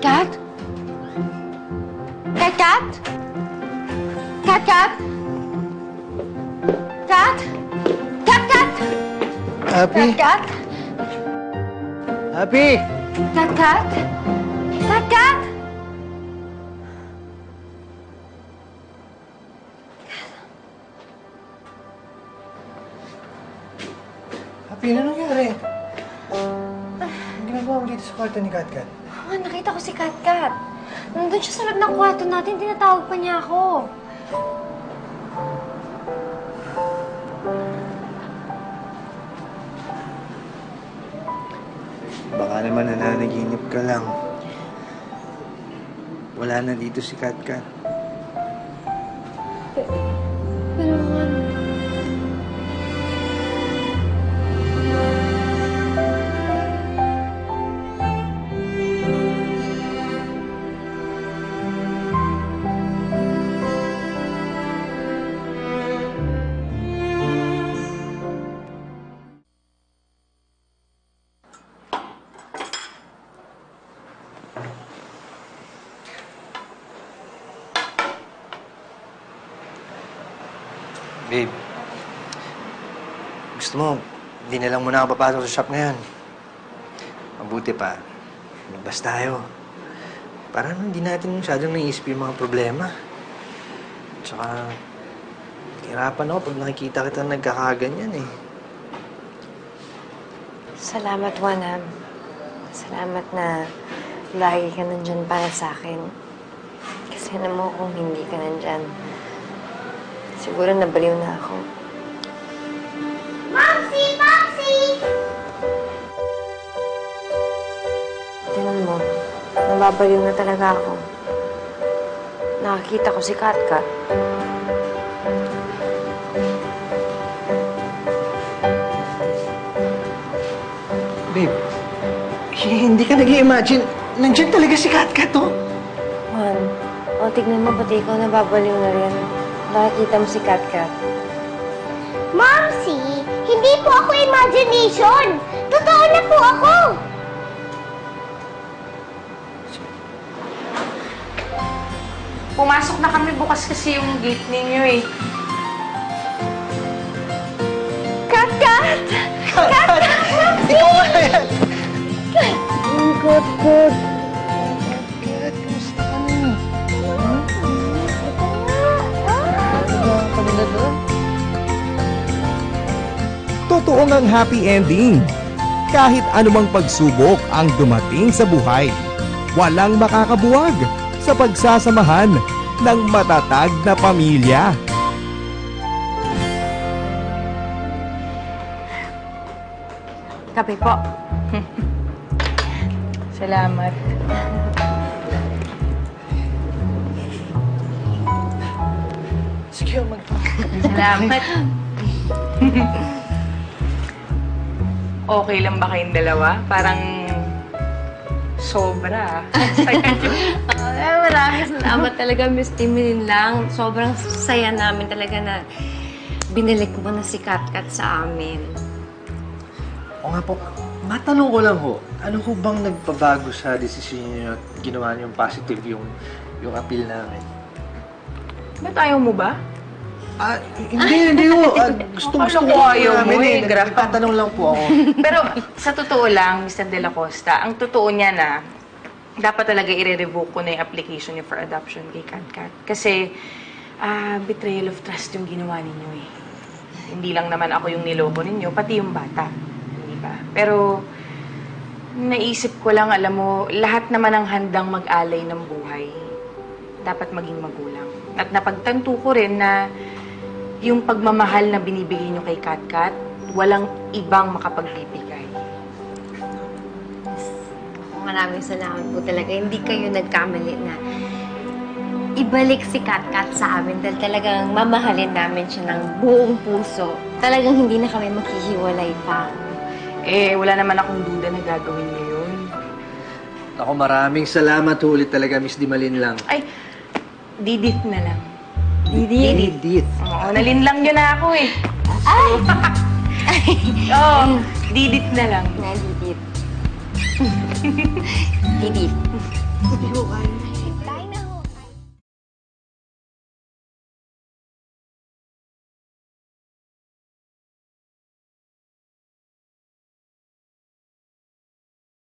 Kat? Kat? Kat? Kat? Kat? Kat? Kat? Happy? Kat? Happy? Kat? Kat? Kat? Kat? Happy, ano nangyari? Ang ginagawa mo dito sa kwarto ni Katkat? Ah, nakita ko si Kat Kat. Nandun siya sa loob ng kwarto natin, tinatawag pa niya ako. Baka naman nananaginip ka lang. Wala na dito si Katkat. Pero ano? Babe, gusto mo, hindi na lang muna ako papasok sa shop ngayon. Mabuti pa, lumabas tayo. Para hindi natin masyadong naisip yung mga problema. Tsaka, hirapan ako pag nakikita kita nagkakaganyan eh. Salamat, Juan. Salamat na lagi ka nandyan para sa akin. Kasi alam mo, kung hindi ka nandyan, siguro nabaliw na ako. Momsy! Momsy! Tingnan mo, nababaliw na talaga ako. Nakakita ko si Katkat. Babe, hindi ka nag-i-imagine. Nandiyan talaga si Katkat, oh. Juan, tignan mo, pati ikaw nababaliw na rin. Nakakita mo si Katkat. Momsy! Hindi po ako imagination! Totoo na po ako! Pumasok na kami, bukas kasi yung gate ninyo eh. Katkat! Katkat! Ikaw nga yan! Katkat! Katkat, kamusta ka na? Kanila doon? Totoo ngang happy ending. Kahit anumang pagsubok ang dumating sa buhay, walang makakabuwag sa pagsasamahan ng matatag na pamilya. Kape po. Salamat. Sige, Salamat. Okay lang ba kayong dalawa? Parang sobra. Maraming salamat talaga, Miss Timelin lang. Sobrang saya namin talaga na binalik mo na si Katkat sa amin. O nga po, matanong ko lang ho, ano ho bang nagpabago sa desisyon niyo at ginawa niyo yung positive yung appeal namin? Ba't ayaw mo ba? Hindi ho. Gusto Akala ko ayaw mo eh, grabe. Nagtatanong lang po ako. Pero sa totoo lang, Mr. De La Costa, ang totoo niya na dapat talaga i-revoke ko na yung application niyo for adoption kay Katkat. Kasi betrayal of trust yung ginawa ninyo eh. Hindi lang naman ako yung niloko ninyo, pati yung bata. Hindi ba? Pero naisip ko lang, alam mo, lahat naman ang handang mag-alay ng buhay, dapat maging magulang. At napagtanto ko rin na yung pagmamahal na binibigay nyo kay Katkat, walang ibang makapagbibigay. Maraming salamat po talaga. Hindi kayo nagkamali na ibalik si Katkat sa amin dahil talagang mamahalin namin siya ng buong puso. Talagang hindi na kami maghihiwalay pa. Eh, wala naman akong duda na gagawin niyo yun. Ako, maraming salamat ulit talaga, Miss Dimalin lang. Ay, Didit na lang. Didit. Oo, nalinlang nyo na ako eh. Ay! Oo, Didit na lang. Didit. Didit.